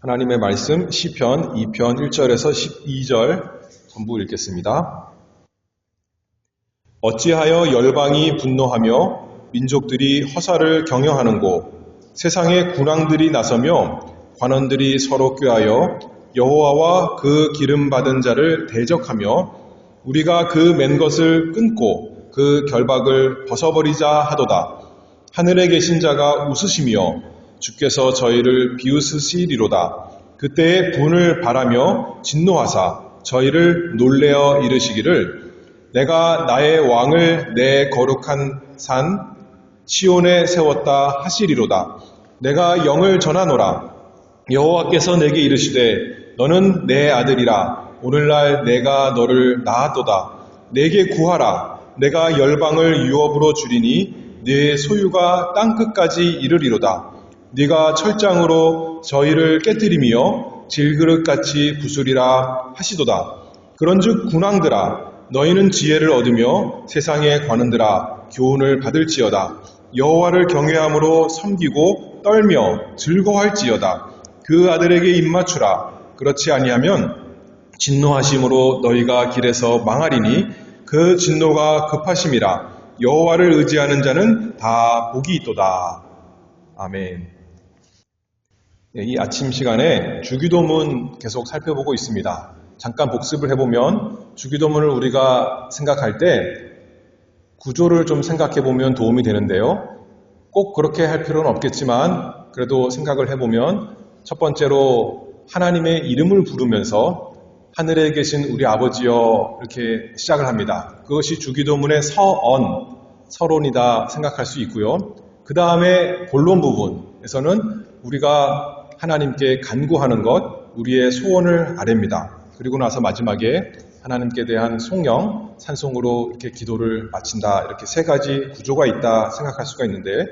하나님의 말씀 시편 2편 1절에서 12절 전부 읽겠습니다. 어찌하여 열방이 분노하며 민족들이 허사를 경영하는고, 세상의 군왕들이 나서며 관원들이 서로 꾀하여 여호와와 그 기름 받은 자를 대적하며 우리가 그 맨 것을 끊고 그 결박을 벗어버리자 하도다. 하늘에 계신 자가 웃으시며 주께서 저희를 비웃으시리로다. 그때에 분을 바라며 진노하사 저희를 놀래어 이르시기를, 내가 나의 왕을 내 거룩한 산 시온에 세웠다 하시리로다. 내가 영을 전하노라. 여호와께서 내게 이르시되 너는 내 아들이라. 오늘날 내가 너를 낳았도다. 내게 구하라. 내가 열방을 유업으로 주리니 네 소유가 땅끝까지 이르리로다. 네가 철장으로 저희를 깨뜨리며 질그릇같이 부수리라 하시도다. 그런즉 군왕들아, 너희는 지혜를 얻으며 세상의 관원들아, 교훈을 받을지어다. 여호와를 경외함으로 섬기고 떨며 즐거워할지어다. 그 아들에게 입맞추라. 그렇지 아니하면 진노하심으로 너희가 길에서 망하리니 그 진노가 급하심이라. 여호와를 의지하는 자는 다 복이 있도다. 아멘. 이 아침 시간에 주기도문 계속 살펴보고 있습니다. 잠깐 복습을 해보면 주기도문을 우리가 생각할 때 구조를 좀 생각해보면 도움이 되는데요. 꼭 그렇게 할 필요는 없겠지만 그래도 생각을 해보면 첫 번째로 하나님의 이름을 부르면서 하늘에 계신 우리 아버지여 이렇게 시작을 합니다. 그것이 주기도문의 서론이다 생각할 수 있고요. 그 다음에 본론 부분에서는 우리가 하나님께 간구하는 것, 우리의 소원을 아뢰입니다. 그리고 나서 마지막에 하나님께 대한 송영, 찬송으로 이렇게 기도를 마친다. 이렇게 세 가지 구조가 있다 생각할 수가 있는데,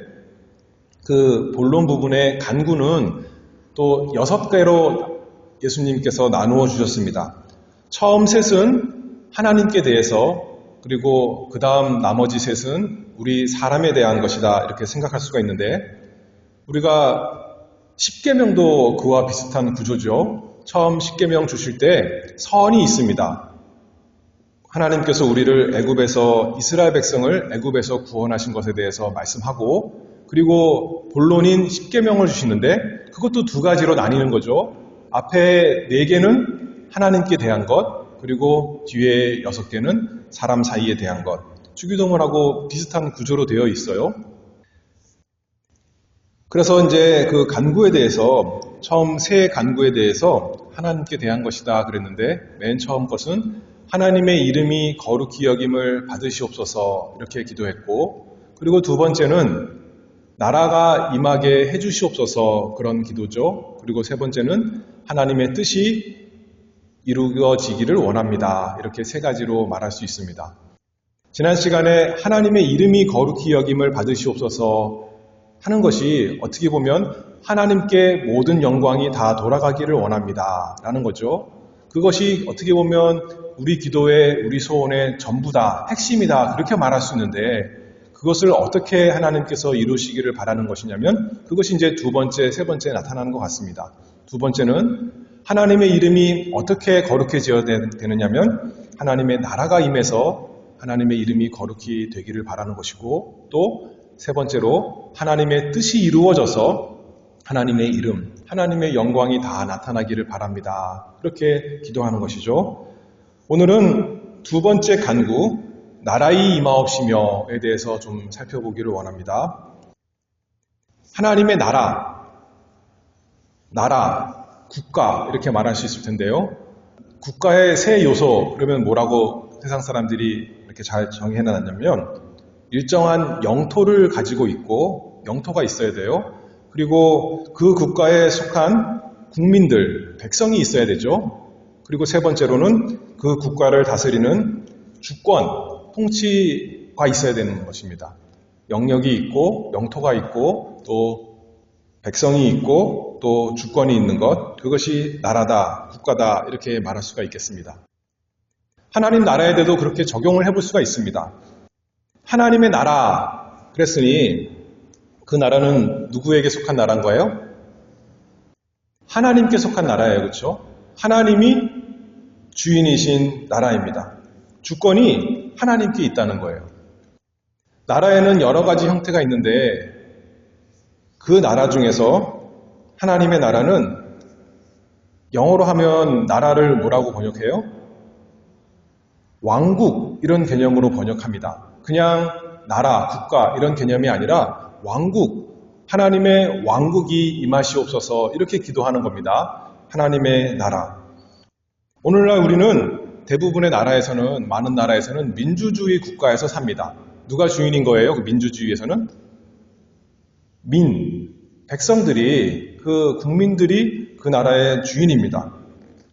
그 본론 부분의 간구는 또 6개로 예수님께서 나누어 주셨습니다. 처음 셋은 하나님께 대해서, 그리고 그 다음 나머지 셋은 우리 사람에 대한 것이다. 이렇게 생각할 수가 있는데, 우리가 십계명도 그와 비슷한 구조죠. 처음 십계명 주실 때 선이 있습니다. 하나님께서 우리를 애굽에서, 이스라엘 백성을 애굽에서 구원하신 것에 대해서 말씀하고, 그리고 본론인 십계명을 주시는데 그것도 두 가지로 나뉘는 거죠. 앞에 4개는 하나님께 대한 것, 그리고 뒤에 6개는 사람 사이에 대한 것. 주기도문하고 비슷한 구조로 되어 있어요. 그래서 이제 그 간구에 대해서, 처음 세 간구에 대해서 하나님께 대한 것이다 그랬는데, 맨 처음 것은 하나님의 이름이 거룩히 여김을 받으시옵소서 이렇게 기도했고, 그리고 두 번째는 나라가 임하게 해주시옵소서, 그런 기도죠. 그리고 세 번째는 하나님의 뜻이 이루어지기를 원합니다. 이렇게 세 가지로 말할 수 있습니다. 지난 시간에 하나님의 이름이 거룩히 여김을 받으시옵소서 하는 것이 어떻게 보면 하나님께 모든 영광이 다 돌아가기를 원합니다 라는 거죠. 그것이 어떻게 보면 우리 기도의, 우리 소원의 전부다, 핵심이다, 그렇게 말할 수 있는데, 그것을 어떻게 하나님께서 이루시기를 바라는 것이냐면 그것이 이제 두 번째, 세 번째 나타나는 것 같습니다. 두 번째는 하나님의 이름이 어떻게 거룩해져야 되느냐면 하나님의 나라가 임해서 하나님의 이름이 거룩히 되기를 바라는 것이고, 또 세 번째로 하나님의 뜻이 이루어져서 하나님의 이름, 하나님의 영광이 다 나타나기를 바랍니다. 그렇게 기도하는 것이죠. 오늘은 두 번째 간구, 나라의 임하옵시며에 대해서 좀 살펴보기를 원합니다. 하나님의 나라, 국가 이렇게 말할 수 있을 텐데요. 국가의 세 요소, 그러면 뭐라고 세상 사람들이 이렇게 잘 정의해놨냐면 일정한 영토를 가지고 있고, 영토가 있어야 돼요. 그리고 그 국가에 속한 국민들, 백성이 있어야 되죠. 그리고 세 번째로는 그 국가를 다스리는 주권, 통치가 있어야 되는 것입니다. 영역이 있고, 영토가 있고, 또 백성이 있고, 또 주권이 있는 것, 그것이 나라다, 국가다 이렇게 말할 수가 있겠습니다. 하나님 나라에 대해도 그렇게 적용을 해볼 수가 있습니다. 하나님의 나라 그랬으니 그 나라는 누구에게 속한 나라인 거예요? 하나님께 속한 나라예요. 그렇죠? 하나님이 주인이신 나라입니다. 주권이 하나님께 있다는 거예요. 나라에는 여러 가지 형태가 있는데 그 나라 중에서 하나님의 나라는 영어로 하면 나라를 뭐라고 번역해요? 왕국 이런 개념으로 번역합니다. 그냥 나라, 국가 이런 개념이 아니라 왕국, 하나님의 왕국이 임하시옵소서 이렇게 기도하는 겁니다. 하나님의 나라. 오늘날 우리는 대부분의 나라에서는, 많은 나라에서는 민주주의 국가에서 삽니다. 누가 주인인 거예요? 그 민주주의에서는? 백성들이, 그 국민들이 그 나라의 주인입니다.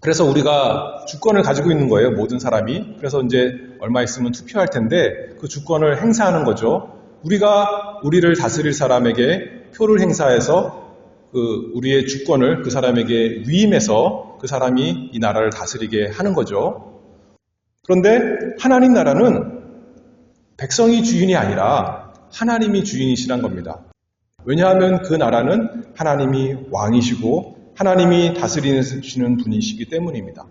그래서 우리가 주권을 가지고 있는 거예요. 모든 사람이. 그래서 이제 얼마 있으면 투표할 텐데 그 주권을 행사하는 거죠. 우리가 우리를 다스릴 사람에게 표를 행사해서 우리의 주권을 그 사람에게 위임해서 그 사람이 이 나라를 다스리게 하는 거죠. 그런데 하나님 나라는 백성이 주인이 아니라 하나님이 주인이시란 겁니다. 왜냐하면 그 나라는 하나님이 왕이시고 하나님이 다스리시는 분이시기 때문입니다.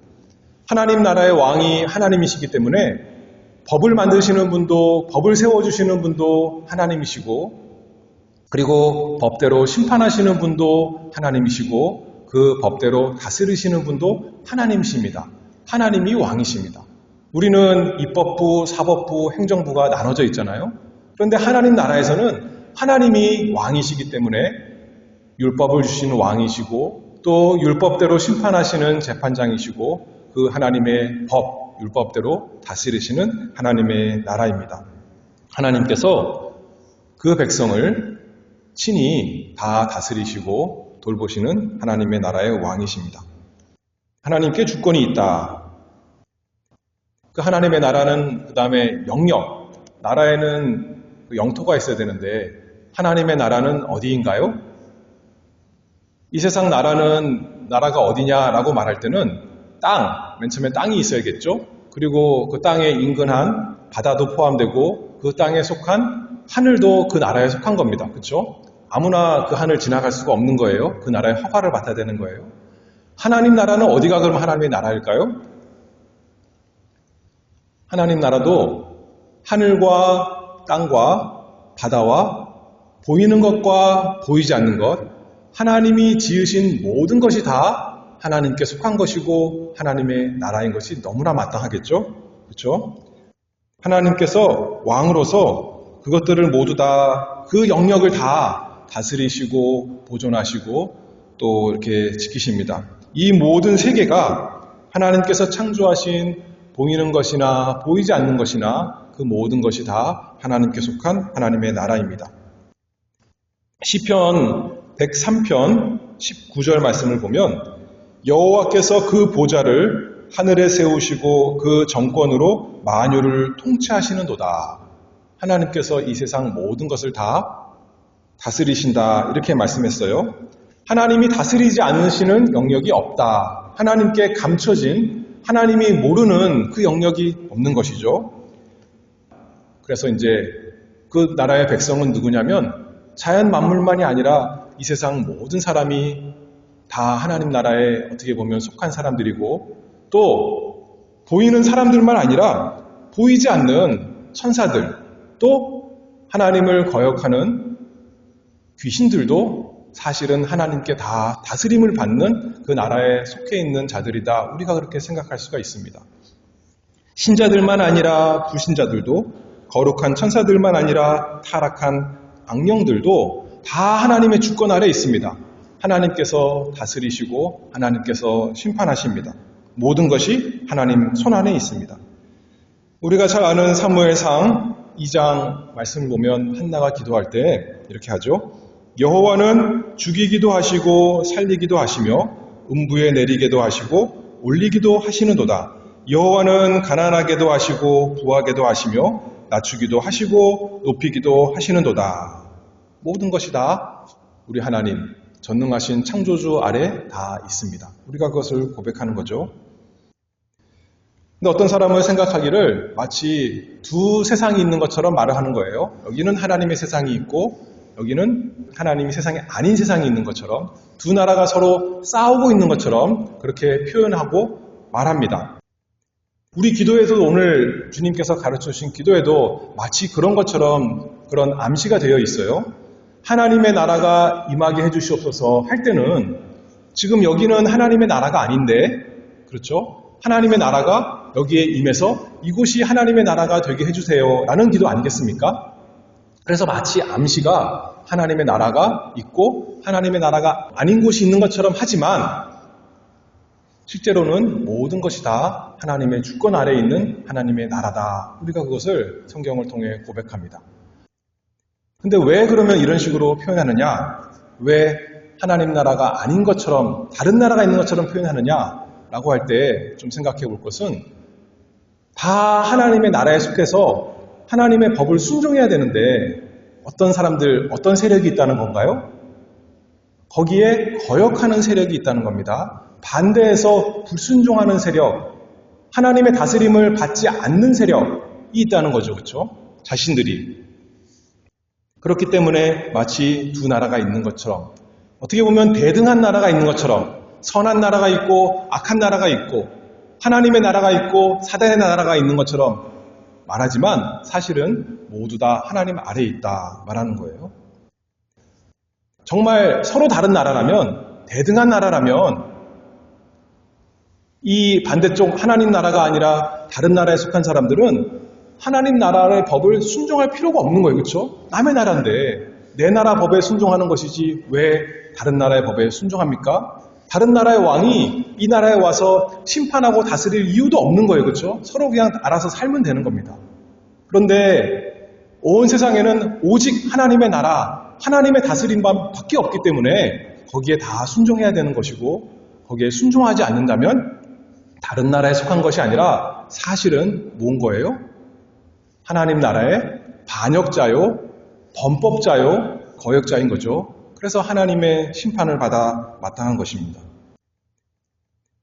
하나님 나라의 왕이 하나님이시기 때문에 법을 만드시는 분도, 법을 세워주시는 분도 하나님이시고, 그리고 법대로 심판하시는 분도 하나님이시고, 그 법대로 다스리시는 분도 하나님이십니다. 하나님이 왕이십니다. 우리는 입법부, 사법부, 행정부가 나눠져 있잖아요. 그런데 하나님 나라에서는 하나님이 왕이시기 때문에 율법을 주시는 왕이시고 또 율법대로 심판하시는 재판장이시고 그 하나님의 법, 율법대로 다스리시는 하나님의 나라입니다. 하나님께서 그 백성을 친히 다 다스리시고 돌보시는 하나님의 나라의 왕이십니다. 하나님께 주권이 있다. 그 하나님의 나라는 그 다음에 영역, 나라에는 그 영토가 있어야 되는데 하나님의 나라는 어디인가요? 이 세상 나라가 어디냐라고 말할 때는 맨 처음에 땅이 있어야겠죠? 그리고 그 땅에 인근한 바다도 포함되고 그 땅에 속한 하늘도 그 나라에 속한 겁니다. 그렇죠? 아무나 그 하늘 지나갈 수가 없는 거예요. 그 나라의 허가를 받아야 되는 거예요. 하나님 나라는 어디가 그럼 하나님의 나라일까요? 하나님 나라도 하늘과 땅과 바다와 보이는 것과 보이지 않는 것, 하나님이 지으신 모든 것이 다 하나님께 속한 것이고 하나님의 나라인 것이 너무나 마땅하겠죠? 그렇죠? 하나님께서 왕으로서 그것들을 모두 다 그 영역을 다 다스리시고 보존하시고 또 이렇게 지키십니다. 이 모든 세계가 하나님께서 창조하신 보이는 것이나 보이지 않는 것이나 그 모든 것이 다 하나님께 속한 하나님의 나라입니다. 시편 103편 19절 말씀을 보면 여호와께서 그 보좌를 하늘에 세우시고 그 정권으로 만유를 통치하시는도다. 하나님께서 이 세상 모든 것을 다 다스리신다. 이렇게 말씀했어요. 하나님이 다스리지 않으시는 영역이 없다. 하나님께 감춰진, 하나님이 모르는 그 영역이 없는 것이죠. 그래서 이제 그 나라의 백성은 누구냐면 자연 만물만이 아니라 이 세상 모든 사람이 다 하나님 나라에 어떻게 보면 속한 사람들이고 또 보이는 사람들만 아니라 보이지 않는 천사들 또 하나님을 거역하는 귀신들도 사실은 하나님께 다 다스림을 받는 그 나라에 속해 있는 자들이다. 우리가 그렇게 생각할 수가 있습니다. 신자들만 아니라 불신자들도 거룩한 천사들만 아니라 타락한 악령들도 다 하나님의 주권 아래 있습니다. 하나님께서 다스리시고 하나님께서 심판하십니다. 모든 것이 하나님 손 안에 있습니다. 우리가 잘 아는 사무엘상 2장 말씀을 보면 한나가 기도할 때 이렇게 하죠. 여호와는 죽이기도 하시고 살리기도 하시며 음부에 내리게도 하시고 올리기도 하시는도다. 여호와는 가난하게도 하시고 부하게도 하시며 낮추기도 하시고 높이기도 하시는도다. 모든 것이 다 우리 하나님 전능하신 창조주 아래 다 있습니다. 우리가 그것을 고백하는 거죠. 근데 어떤 사람은 생각하기를 마치 두 세상이 있는 것처럼 말을 하는 거예요. 여기는 하나님의 세상이 있고 여기는 하나님이 세상에 아닌 세상이 있는 것처럼 두 나라가 서로 싸우고 있는 것처럼 그렇게 표현하고 말합니다. 우리 기도에도 오늘 주님께서 가르쳐 주신 기도에도 마치 그런 것처럼 그런 암시가 되어 있어요. 하나님의 나라가 임하게 해주시옵소서 할 때는 지금 여기는 하나님의 나라가 아닌데, 그렇죠? 하나님의 나라가 여기에 임해서 이곳이 하나님의 나라가 되게 해주세요 라는 기도 아니겠습니까? 그래서 마치 암시가 하나님의 나라가 있고 하나님의 나라가 아닌 곳이 있는 것처럼 하지만 실제로는 모든 것이 다 하나님의 주권 아래에 있는 하나님의 나라다. 우리가 그것을 성경을 통해 고백합니다. 근데 왜 그러면 이런 식으로 표현하느냐? 왜 하나님 나라가 아닌 것처럼 다른 나라가 있는 것처럼 표현하느냐? 라고 할 때 좀 생각해 볼 것은 다 하나님의 나라에 속해서 하나님의 법을 순종해야 되는데 어떤 사람들, 어떤 세력이 있다는 건가요? 거기에 거역하는 세력이 있다는 겁니다. 반대해서 불순종하는 세력, 하나님의 다스림을 받지 않는 세력이 있다는 거죠. 그렇죠? 자신들이. 그렇기 때문에 마치 두 나라가 있는 것처럼 어떻게 보면 대등한 나라가 있는 것처럼 선한 나라가 있고 악한 나라가 있고 하나님의 나라가 있고 사단의 나라가 있는 것처럼 말하지만 사실은 모두 다 하나님 아래에 있다 말하는 거예요. 정말 서로 다른 나라라면, 대등한 나라라면 이 반대쪽 하나님 나라가 아니라 다른 나라에 속한 사람들은 하나님 나라의 법을 순종할 필요가 없는 거예요. 그렇죠? 남의 나라인데 내 나라 법에 순종하는 것이지 왜 다른 나라의 법에 순종합니까? 다른 나라의 왕이 이 나라에 와서 심판하고 다스릴 이유도 없는 거예요. 그렇죠? 서로 그냥 알아서 살면 되는 겁니다. 그런데 온 세상에는 오직 하나님의 나라, 하나님의 다스림밖에 없기 때문에 거기에 다 순종해야 되는 것이고 거기에 순종하지 않는다면 다른 나라에 속한 것이 아니라 사실은 뭔 거예요? 하나님 나라의 반역자요, 범법자요, 거역자인 거죠. 그래서 하나님의 심판을 받아 마땅한 것입니다.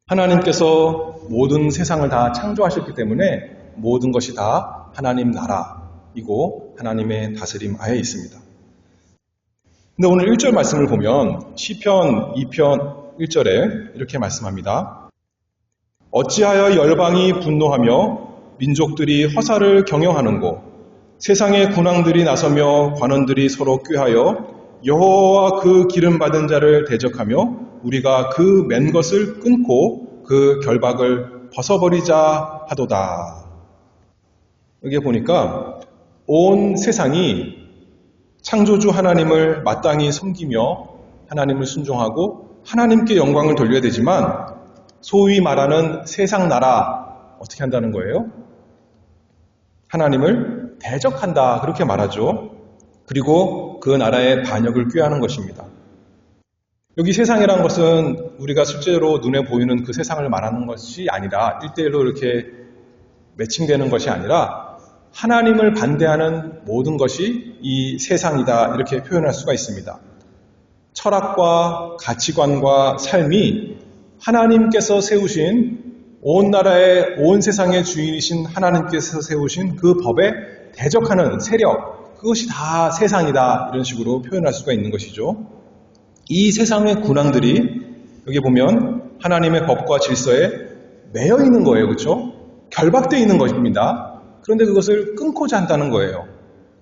하나님께서 모든 세상을 다 창조하셨기 때문에 모든 것이 다 하나님 나라이고 하나님의 다스림 아래에 있습니다. 근데 오늘 1절 말씀을 보면 시편 2편 1절에 이렇게 말씀합니다. 어찌하여 열방이 분노하며 민족들이 허사를 경영하는고 세상의 군왕들이 나서며 관원들이 서로 꾀하여 여호와와 그 기름 받은 자를 대적하며 우리가 그 맨 것을 끊고 그 결박을 벗어버리자 하도다. 여기 보니까 온 세상이 창조주 하나님을 마땅히 섬기며 하나님을 순종하고 하나님께 영광을 돌려야 되지만 소위 말하는 세상 나라 어떻게 한다는 거예요? 하나님을 대적한다 그렇게 말하죠. 그리고 그 나라의 반역을 꾀하는 것입니다. 여기 세상이라는 것은 우리가 실제로 눈에 보이는 그 세상을 말하는 것이 아니라 1대1로 이렇게 매칭되는 것이 아니라 하나님을 반대하는 모든 것이 이 세상이다 이렇게 표현할 수가 있습니다. 철학과 가치관과 삶이 하나님께서 세우신 온 나라의 온 세상의 주인이신 하나님께서 세우신 그 법에 대적하는 세력, 그것이 다 세상이다 이런 식으로 표현할 수가 있는 것이죠. 이 세상의 군왕들이 여기 보면 하나님의 법과 질서에 매여 있는 거예요. 그렇죠? 결박되어 있는 것입니다. 그런데 그것을 끊고자 한다는 거예요.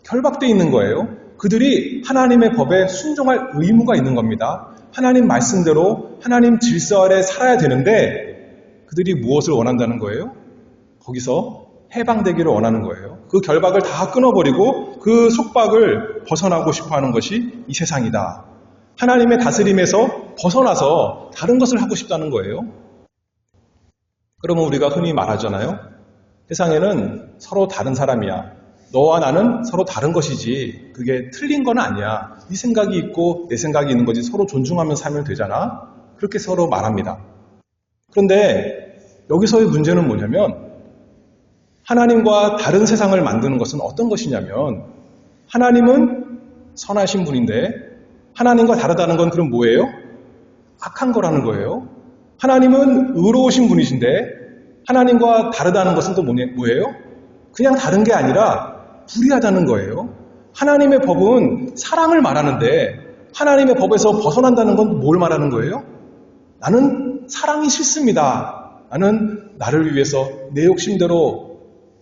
결박되어 있는 거예요. 그들이 하나님의 법에 순종할 의무가 있는 겁니다. 하나님 말씀대로 하나님 질서 아래 살아야 되는데 그들이 무엇을 원한다는 거예요? 거기서 해방되기를 원하는 거예요. 그 결박을 다 끊어버리고 그 속박을 벗어나고 싶어하는 것이 이 세상이다. 하나님의 다스림에서 벗어나서 다른 것을 하고 싶다는 거예요. 그러면 우리가 흔히 말하잖아요. 세상에는 서로 다른 사람이야. 너와 나는 서로 다른 것이지 그게 틀린 건 아니야. 네 생각이 있고 내 생각이 있는 거지 서로 존중하며 살면 되잖아. 그렇게 서로 말합니다. 그런데 여기서의 문제는 뭐냐면 하나님과 다른 세상을 만드는 것은 어떤 것이냐면 하나님은 선하신 분인데 하나님과 다르다는 건 그럼 뭐예요? 악한 거라는 거예요. 하나님은 의로우신 분이신데 하나님과 다르다는 것은 또 뭐예요? 그냥 다른 게 아니라 불의하다는 거예요. 하나님의 법은 사랑을 말하는데 하나님의 법에서 벗어난다는 건 뭘 말하는 거예요? 나는 사랑이 싫습니다. 나는 나를 위해서 내 욕심대로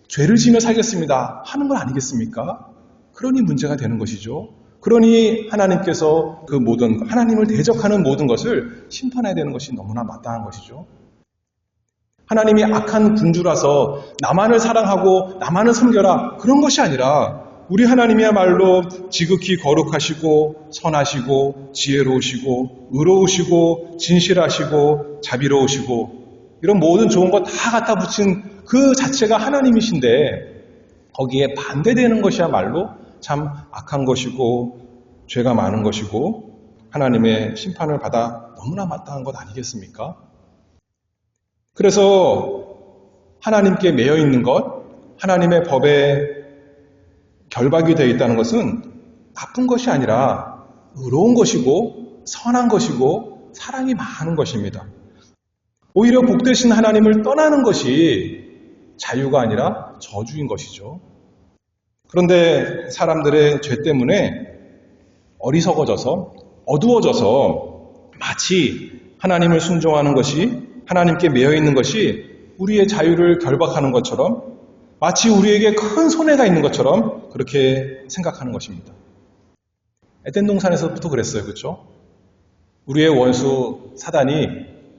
죄를 지며 살겠습니다. 하는 건 아니겠습니까? 그러니 문제가 되는 것이죠. 그러니 하나님께서 그 모든, 하나님을 대적하는 모든 것을 심판해야 되는 것이 너무나 마땅한 것이죠. 하나님이 악한 군주라서 나만을 사랑하고 나만을 섬겨라 그런 것이 아니라 우리 하나님이야말로 지극히 거룩하시고 선하시고 지혜로우시고 의로우시고 진실하시고 자비로우시고 이런 모든 좋은 것 다 갖다 붙인 그 자체가 하나님이신데 거기에 반대되는 것이야말로 참 악한 것이고 죄가 많은 것이고 하나님의 심판을 받아 너무나 마땅한 것 아니겠습니까? 그래서 하나님께 매여 있는 것, 하나님의 법에 결박이 되어 있다는 것은 나쁜 것이 아니라 의로운 것이고 선한 것이고 사랑이 많은 것입니다. 오히려 복되신 하나님을 떠나는 것이 자유가 아니라 저주인 것이죠. 그런데 사람들의 죄 때문에 어리석어져서 어두워져서 마치 하나님을 순종하는 것이 하나님께 매여 있는 것이 우리의 자유를 결박하는 것처럼 마치 우리에게 큰 손해가 있는 것처럼 그렇게 생각하는 것입니다. 에덴 동산에서부터 그랬어요. 그렇죠? 우리의 원수 사단이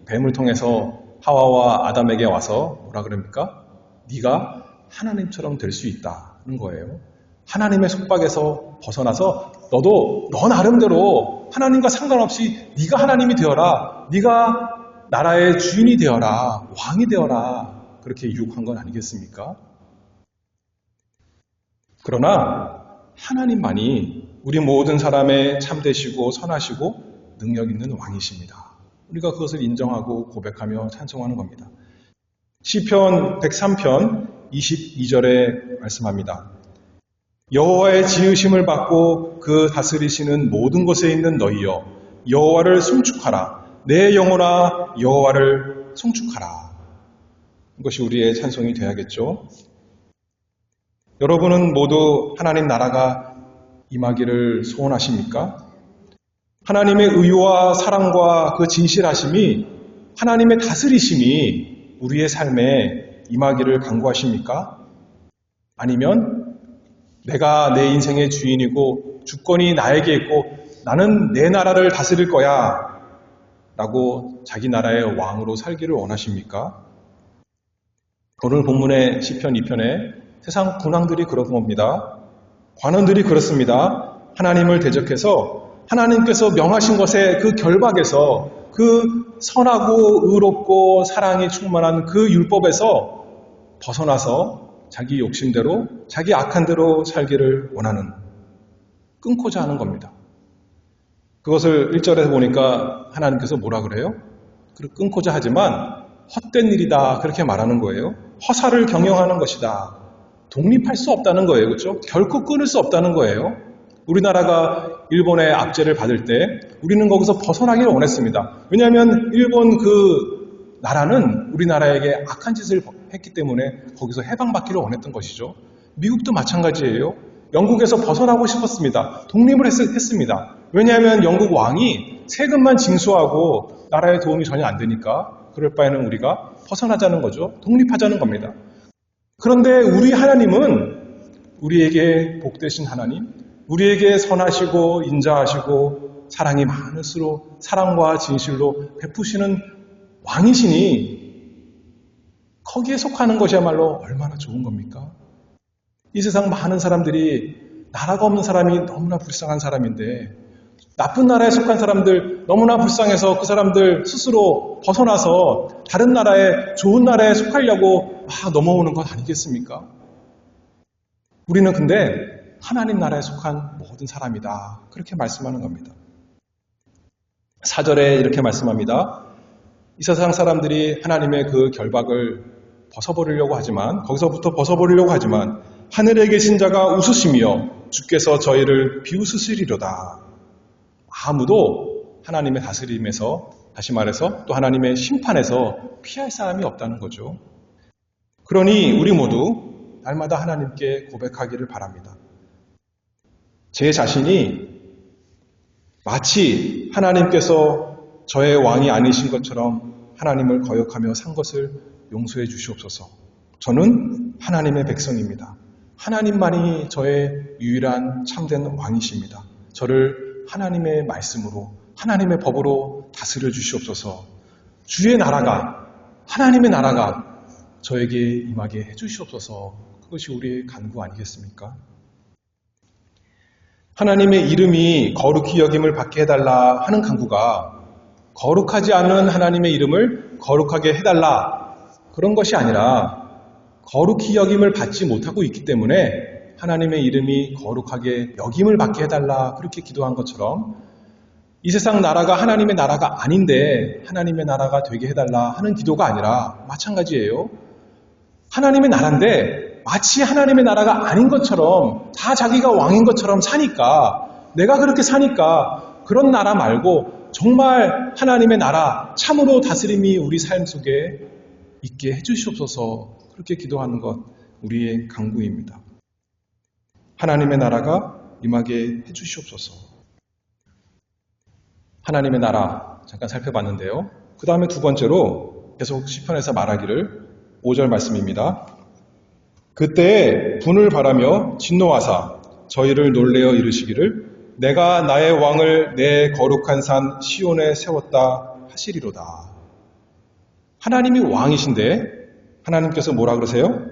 뱀을 통해서 하와와 아담에게 와서 뭐라 그럽니까? 네가 하나님처럼 될 수 있다는 거예요. 하나님의 속박에서 벗어나서 너도 너 나름대로 하나님과 상관없이 네가 하나님이 되어라. 네가 나라의 주인이 되어라. 왕이 되어라. 그렇게 유혹한 건 아니겠습니까? 그러나 하나님만이 우리 모든 사람의 참되시고 선하시고 능력 있는 왕이십니다. 우리가 그것을 인정하고 고백하며 찬송하는 겁니다. 시편 103편 22절에 말씀합니다. 여호와의 지으심을 받고 그 다스리시는 모든 곳에 있는 너희여 여호와를 송축하라. 내 영혼아 여호와를 송축하라. 이것이 우리의 찬송이 되어야겠죠. 여러분은 모두 하나님 나라가 임하기를 소원하십니까? 하나님의 의와 사랑과 그 진실하심이 하나님의 다스리심이 우리의 삶에 임하기를 간구하십니까? 아니면 내가 내 인생의 주인이고 주권이 나에게 있고 나는 내 나라를 다스릴 거야 라고 자기 나라의 왕으로 살기를 원하십니까? 오늘 본문의 시편 2편에 세상 군왕들이 그런 겁니다. 관원들이 그렇습니다. 하나님을 대적해서 하나님께서 명하신 것에 그 결박에서 그 선하고 의롭고 사랑이 충만한 그 율법에서 벗어나서 자기 욕심대로 자기 악한 대로 살기를 원하는 끊고자 하는 겁니다. 그것을 1절에서 보니까 하나님께서 뭐라 그래요? 끊고자 하지만 헛된 일이다 그렇게 말하는 거예요. 허사를 경영하는 것이다. 독립할 수 없다는 거예요. 그렇죠? 결코 끊을 수 없다는 거예요. 우리나라가 일본의 압제를 받을 때 우리는 거기서 벗어나기를 원했습니다. 왜냐하면 일본 그 나라는 우리나라에게 악한 짓을 했기 때문에 거기서 해방받기를 원했던 것이죠. 미국도 마찬가지예요. 영국에서 벗어나고 싶었습니다. 독립을 했습니다. 왜냐하면 영국 왕이 세금만 징수하고 나라에 도움이 전혀 안 되니까 그럴 바에는 우리가 벗어나자는 거죠. 독립하자는 겁니다. 그런데 우리 하나님은 우리에게 복되신 하나님, 우리에게 선하시고 인자하시고 사랑이 많을수록 사랑과 진실로 베푸시는 왕이시니 거기에 속하는 것이야말로 얼마나 좋은 겁니까? 이 세상 많은 사람들이 나라가 없는 사람이 너무나 불쌍한 사람인데 나쁜 나라에 속한 사람들 너무나 불쌍해서 그 사람들 스스로 벗어나서 다른 나라에 좋은 나라에 속하려고 넘어오는 것 아니겠습니까? 우리는 근데 하나님 나라에 속한 모든 사람이다. 그렇게 말씀하는 겁니다. 4절에 이렇게 말씀합니다. 이 세상 사람들이 하나님의 그 결박을 벗어버리려고 하지만 거기서부터 벗어버리려고 하지만 하늘에 계신 자가 웃으시며 주께서 저희를 비웃으시리로다. 아무도 하나님의 다스림에서 다시 말해서 또 하나님의 심판에서 피할 사람이 없다는 거죠. 그러니 우리 모두 날마다 하나님께 고백하기를 바랍니다. 제 자신이 마치 하나님께서 저의 왕이 아니신 것처럼 하나님을 거역하며 산 것을 용서해 주시옵소서. 저는 하나님의 백성입니다. 하나님만이 저의 유일한 참된 왕이십니다. 저를 하나님의 말씀으로, 하나님의 법으로 다스려 주시옵소서. 주의 나라가, 하나님의 나라가 저에게 임하게 해 주시옵소서. 그것이 우리의 간구 아니겠습니까? 하나님의 이름이 거룩히 여김을 받게 해달라 하는 간구가 거룩하지 않은 하나님의 이름을 거룩하게 해달라 그런 것이 아니라 거룩히 여김을 받지 못하고 있기 때문에 하나님의 이름이 거룩하게 여김을 받게 해달라 그렇게 기도한 것처럼 이 세상 나라가 하나님의 나라가 아닌데 하나님의 나라가 되게 해달라 하는 기도가 아니라 마찬가지예요. 하나님의 나라인데 마치 하나님의 나라가 아닌 것처럼 다 자기가 왕인 것처럼 사니까 내가 그렇게 사니까 그런 나라 말고 정말 하나님의 나라 참으로 다스림이 우리 삶 속에 있게 해주시옵소서 그렇게 기도하는 것 우리의 간구입니다. 하나님의 나라가 임하게 해주시옵소서. 하나님의 나라 잠깐 살펴봤는데요. 그 다음에 두 번째로 계속 시편에서 말하기를 5절 말씀입니다. 그때 분을 바라며 진노하사 저희를 놀래어 이르시기를 내가 나의 왕을 내 거룩한 산 시온에 세웠다 하시리로다. 하나님이 왕이신데 하나님께서 뭐라 그러세요?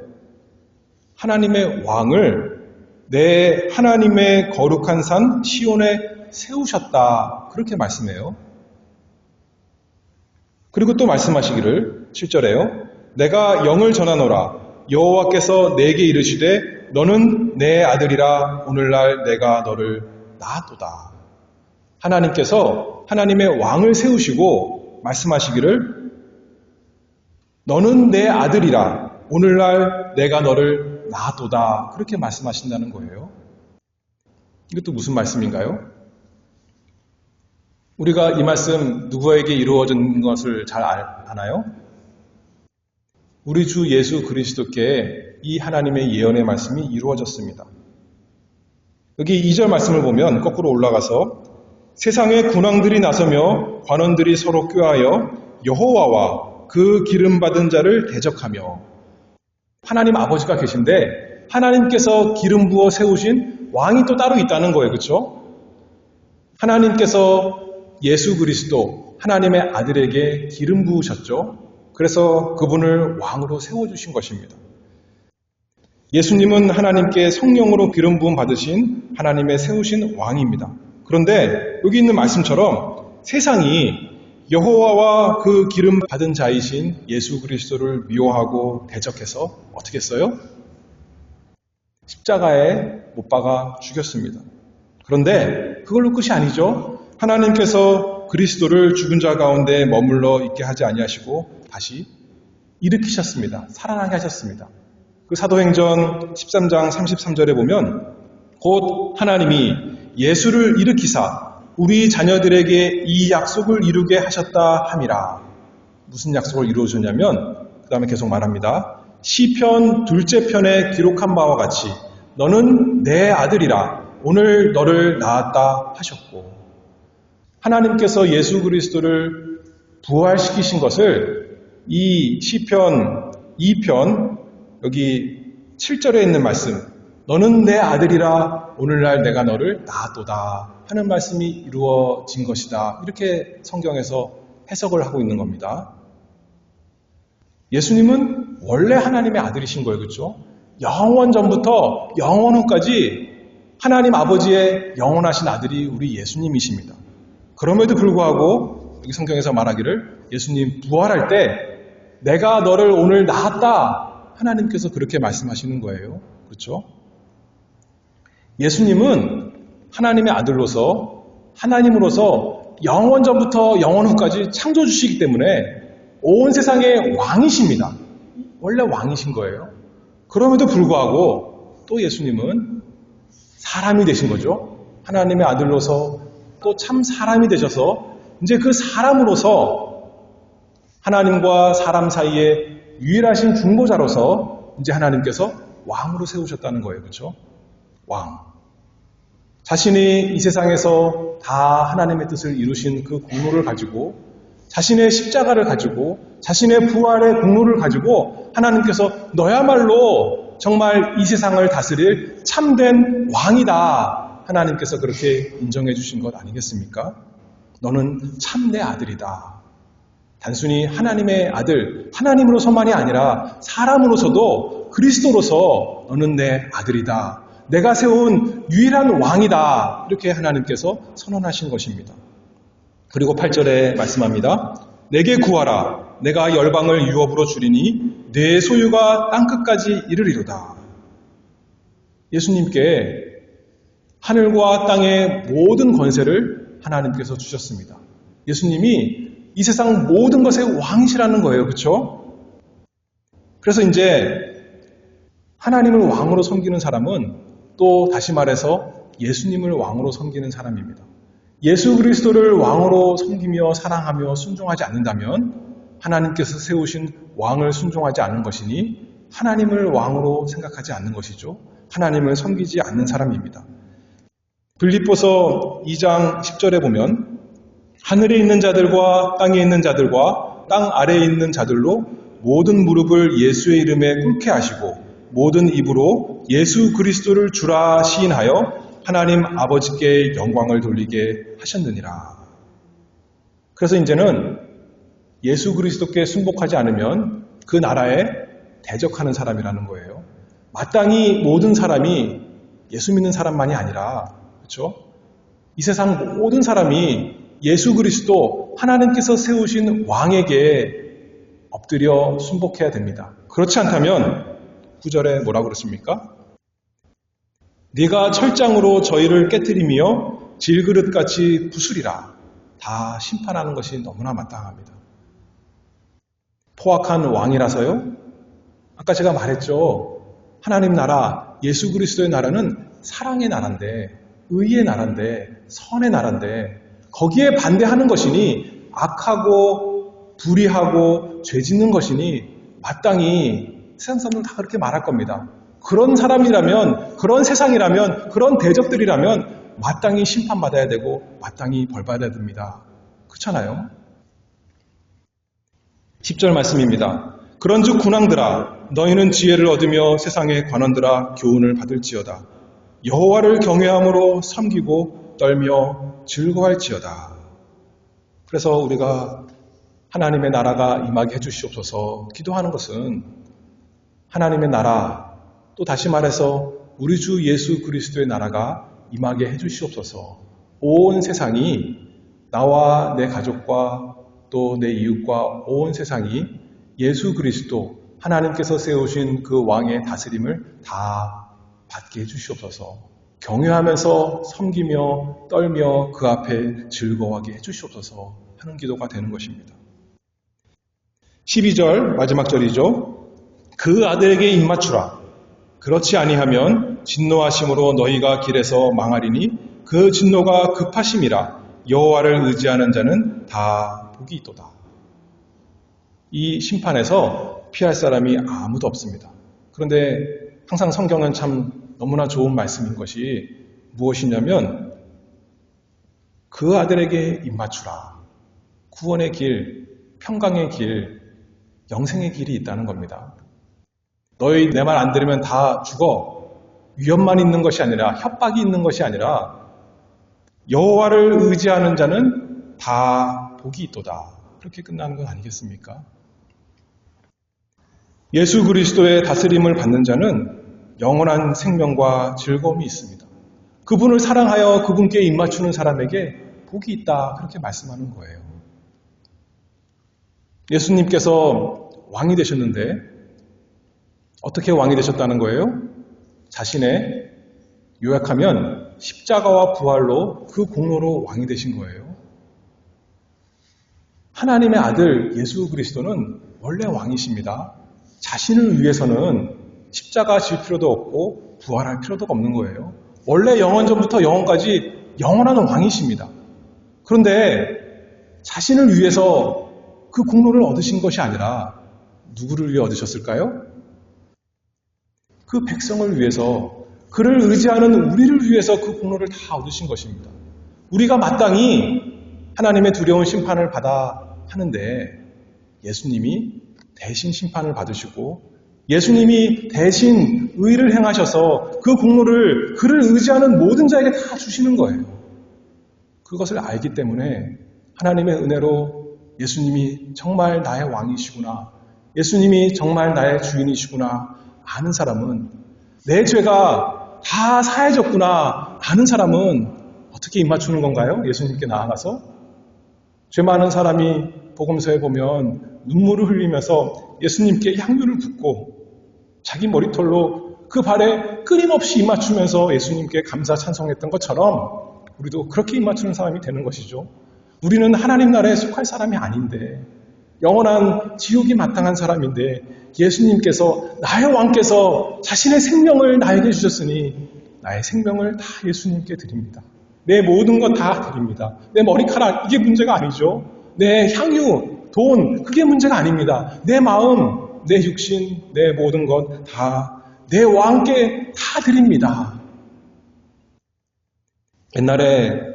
하나님의 왕을 내 하나님의 거룩한 산 시온에 세우셨다. 그렇게 말씀해요. 그리고 또 말씀하시기를 7절에요. 내가 영을 전하노라. 여호와께서 내게 이르시되 너는 내 아들이라 오늘날 내가 너를 낳았도다. 하나님께서 하나님의 왕을 세우시고 말씀하시기를 너는 내 아들이라 오늘날 내가 너를 낳았도다. 그렇게 말씀하신다는 거예요. 이것도 무슨 말씀인가요? 우리가 이 말씀 누구에게 이루어진 것을 잘 아나요? 우리 주 예수 그리스도께 이 하나님의 예언의 말씀이 이루어졌습니다. 여기 2절 말씀을 보면 거꾸로 올라가서 세상의 군왕들이 나서며 관원들이 서로 꾀하여 여호와와 그 기름 받은 자를 대적하며 하나님 아버지가 계신데 하나님께서 기름 부어 세우신 왕이 또 따로 있다는 거예요. 그렇죠? 하나님께서 예수 그리스도 하나님의 아들에게 기름 부으셨죠. 그래서 그분을 왕으로 세워주신 것입니다. 예수님은 하나님께 성령으로 기름 부음 받으신 하나님의 세우신 왕입니다. 그런데 여기 있는 말씀처럼 세상이 여호와와 그 기름 받은 자이신 예수 그리스도를 미워하고 대적해서 어떻게 했어요? 십자가에 못 박아 죽였습니다. 그런데 그걸로 끝이 아니죠. 하나님께서 그리스도를 죽은 자 가운데 머물러 있게 하지 아니하시고 다시 일으키셨습니다. 살아나게 하셨습니다. 그 사도행전 13장 33절에 보면 곧 하나님이 예수를 일으키사 우리 자녀들에게 이 약속을 이루게 하셨다 함이라. 무슨 약속을 이루어주셨냐면 그 다음에 계속 말합니다. 시편 둘째 편에 기록한 바와 같이 너는 내 아들이라 오늘 너를 낳았다 하셨고 하나님께서 예수 그리스도를 부활시키신 것을 이 시편 2편 여기 7절에 있는 말씀 너는 내 아들이라 오늘날 내가 너를 낳았도다 하는 말씀이 이루어진 것이다. 이렇게 성경에서 해석을 하고 있는 겁니다. 예수님은 원래 하나님의 아들이신 거예요. 그렇죠? 영원 전부터 영원 후까지 하나님 아버지의 영원하신 아들이 우리 예수님이십니다. 그럼에도 불구하고 여기 성경에서 말하기를 예수님 부활할 때 내가 너를 오늘 낳았다. 하나님께서 그렇게 말씀하시는 거예요. 그렇죠? 예수님은 하나님의 아들로서 하나님으로서 영원 전부터 영원 후까지 창조주시기 때문에 온 세상의 왕이십니다. 원래 왕이신 거예요. 그럼에도 불구하고 또 예수님은 사람이 되신 거죠. 하나님의 아들로서 또 참 사람이 되셔서 이제 그 사람으로서 하나님과 사람 사이에 유일하신 중보자로서 이제 하나님께서 왕으로 세우셨다는 거예요. 그렇죠? 왕. 자신이 이 세상에서 다 하나님의 뜻을 이루신 그 공로를 가지고 자신의 십자가를 가지고 자신의 부활의 공로를 가지고 하나님께서 너야말로 정말 이 세상을 다스릴 참된 왕이다. 하나님께서 그렇게 인정해 주신 것 아니겠습니까? 너는 참 내 아들이다. 단순히 하나님의 아들, 하나님으로서만이 아니라 사람으로서도 그리스도로서 너는 내 아들이다. 내가 세운 유일한 왕이다. 이렇게 하나님께서 선언하신 것입니다. 그리고 8절에 말씀합니다. 내게 구하라. 내가 열방을 유업으로 주리니 내 소유가 땅끝까지 이르리로다. 예수님께 하늘과 땅의 모든 권세를 하나님께서 주셨습니다. 예수님이 이 세상 모든 것의 왕이시라는 거예요. 그렇죠? 그래서 이제 하나님을 왕으로 섬기는 사람은 또 다시 말해서 예수님을 왕으로 섬기는 사람입니다. 예수 그리스도를 왕으로 섬기며 사랑하며 순종하지 않는다면 하나님께서 세우신 왕을 순종하지 않는 것이니 하나님을 왕으로 생각하지 않는 것이죠. 하나님을 섬기지 않는 사람입니다. 빌립보서 2장 10절에 보면 하늘에 있는 자들과 땅에 있는 자들과 땅 아래에 있는 자들로 모든 무릎을 예수의 이름에 꿇게 하시고 모든 입으로 예수 그리스도를 주라 시인하여 하나님 아버지께 영광을 돌리게 하셨느니라. 그래서 이제는 예수 그리스도께 순복하지 않으면 그 나라에 대적하는 사람이라는 거예요. 마땅히 모든 사람이 예수 믿는 사람만이 아니라, 그렇죠? 이 세상 모든 사람이 예수 그리스도 하나님께서 세우신 왕에게 엎드려 순복해야 됩니다. 그렇지 않다면 9절에 뭐라고 그랬습니까? 네가 철장으로 저희를 깨트리며 질그릇같이 부수리라. 다 심판하는 것이 너무나 마땅합니다. 포악한 왕이라서요? 아까 제가 말했죠. 하나님 나라, 예수 그리스도의 나라는 사랑의 나라인데, 의의 나라인데, 선의 나라인데 거기에 반대하는 것이니 악하고 불의하고 죄 짓는 것이니 마땅히 세상 사람들은 다 그렇게 말할 겁니다. 그런 사람이라면, 그런 세상이라면, 그런 대적들이라면 마땅히 심판받아야 되고 마땅히 벌받아야 됩니다. 그렇잖아요? 10절 말씀입니다. 그런즉 군왕들아 너희는 지혜를 얻으며 세상의 관원들아 교훈을 받을지어다. 여호와를 경외함으로 섬기고 떨며 즐거워할지어다. 그래서 우리가 하나님의 나라가 임하게 해주시옵소서 기도하는 것은 하나님의 나라, 또 다시 말해서 우리 주 예수 그리스도의 나라가 임하게 해주시옵소서. 온 세상이 나와 내 가족과 또 내 이웃과 온 세상이 예수 그리스도 하나님께서 세우신 그 왕의 다스림을 다 받게 해주시옵소서. 경외하면서 섬기며 떨며 그 앞에 즐거워하게 해주시옵소서 하는 기도가 되는 것입니다. 12절 마지막 절이죠. 그 아들에게 입맞추라. 그렇지 아니하면 진노하심으로 너희가 길에서 망하리니 그 진노가 급하심이라. 여호와를 의지하는 자는 다 복이 있도다. 이 심판에서 피할 사람이 아무도 없습니다. 그런데 항상 성경은 참 너무나 좋은 말씀인 것이 무엇이냐면 그 아들에게 입맞추라. 구원의 길, 평강의 길, 영생의 길이 있다는 겁니다. 너희 내 말 안 들으면 다 죽어. 위험만 있는 것이 아니라 협박이 있는 것이 아니라 여호와를 의지하는 자는 다 복이 있도다. 그렇게 끝나는 건 아니겠습니까? 예수 그리스도의 다스림을 받는 자는 영원한 생명과 즐거움이 있습니다. 그분을 사랑하여 그분께 입맞추는 사람에게 복이 있다. 그렇게 말씀하는 거예요. 예수님께서 왕이 되셨는데 어떻게 왕이 되셨다는 거예요? 자신의 요약하면 십자가와 부활로 그 공로로 왕이 되신 거예요. 하나님의 아들 예수 그리스도는 원래 왕이십니다. 자신을 위해서는 십자가 질 필요도 없고 부활할 필요도 없는 거예요. 원래 영원전부터 영원까지 영원한 왕이십니다. 그런데 자신을 위해서 그 공로를 얻으신 것이 아니라 누구를 위해 얻으셨을까요? 그 백성을 위해서, 그를 의지하는 우리를 위해서 그 공로를 다 얻으신 것입니다. 우리가 마땅히 하나님의 두려운 심판을 받아 하는데 예수님이 대신 심판을 받으시고 예수님이 대신 의를 행하셔서 그 공로를 그를 의지하는 모든 자에게 다 주시는 거예요. 그것을 알기 때문에 하나님의 은혜로 예수님이 정말 나의 왕이시구나, 예수님이 정말 나의 주인이시구나 아는 사람은, 내 죄가 다 사해졌구나 아는 사람은 어떻게 입맞추는 건가요? 예수님께 나아가서? 죄 많은 사람이 복음서에 보면 눈물을 흘리면서 예수님께 향유를 붓고 자기 머리털로 그 발에 끊임없이 입맞추면서 예수님께 감사 찬송했던 것처럼 우리도 그렇게 입맞추는 사람이 되는 것이죠. 우리는 하나님 나라에 속할 사람이 아닌데, 영원한 지옥이 마땅한 사람인데 예수님께서, 나의 왕께서 자신의 생명을 나에게 주셨으니 나의 생명을 다 예수님께 드립니다. 내 모든 것 다 드립니다. 내 머리카락, 이게 문제가 아니죠. 내 향유, 돈, 그게 문제가 아닙니다. 내 마음, 내 육신, 내 모든 것 다 내 왕께 다 드립니다. 옛날에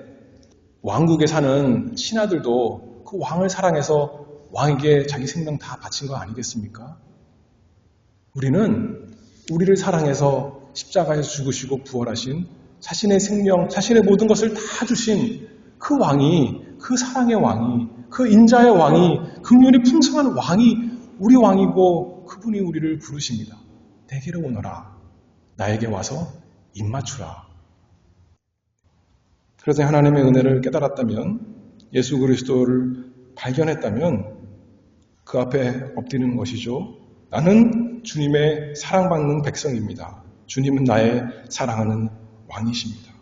왕국에 사는 신하들도 그 왕을 사랑해서 왕에게 자기 생명 다 바친 거 아니겠습니까? 우리는 우리를 사랑해서 십자가에서 죽으시고 부활하신 자신의 생명, 자신의 모든 것을 다 주신 그 왕이, 그 사랑의 왕이, 그 인자의 왕이, 긍휼이 풍성한 왕이 우리 왕이고 그분이 우리를 부르십니다. 내게로 오너라. 나에게 와서 입맞추라. 그래서 하나님의 은혜를 깨달았다면, 예수 그리스도를 발견했다면 그 앞에 엎드리는 것이죠. 나는 주님의 사랑받는 백성입니다. 주님은 나의 사랑하는 왕이십니다.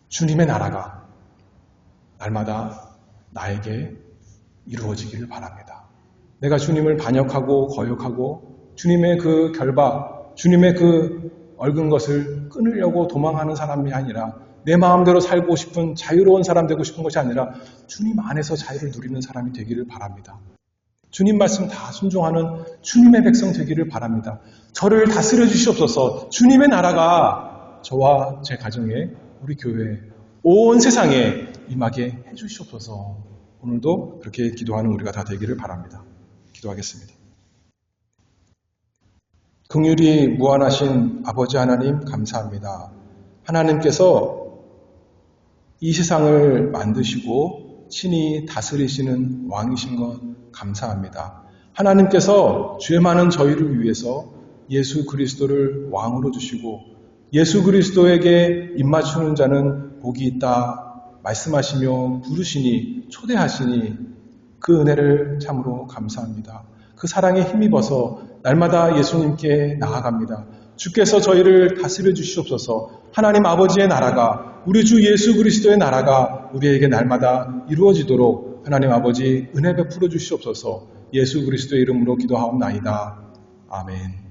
주님의 나라가 날마다 나에게 이루어지기를 바랍니다. 내가 주님을 반역하고 거역하고 주님의 그 결박, 주님의 그 얽은 것을 끊으려고 도망하는 사람이 아니라, 내 마음대로 살고 싶은 자유로운 사람 되고 싶은 것이 아니라 주님 안에서 자유를 누리는 사람이 되기를 바랍니다. 주님 말씀 다 순종하는 주님의 백성 되기를 바랍니다. 저를 다스려 주시옵소서. 주님의 나라가 저와 제 가정에, 우리 교회에, 온 세상에 임하게 해주시옵소서. 오늘도 그렇게 기도하는 우리가 다 되기를 바랍니다. 기도하겠습니다. 긍휼이 무한하신 아버지 하나님 감사합니다. 하나님께서 이 세상을 만드시고 친히 다스리시는 왕이신 것 감사합니다. 하나님께서 죄 많은 저희를 위해서 예수 그리스도를 왕으로 주시고 예수 그리스도에게 입맞추는 자는 복이 있다 말씀하시며 부르시니 초대하시니 그 은혜를 참으로 감사합니다. 그 사랑에 힘입어서 날마다 예수님께 나아갑니다. 주께서 저희를 다스려 주시옵소서. 하나님 아버지의 나라가, 우리 주 예수 그리스도의 나라가 우리에게 날마다 이루어지도록 하나님 아버지 은혜 베풀어 주시옵소서. 예수 그리스도의 이름으로 기도하옵나이다. 아멘.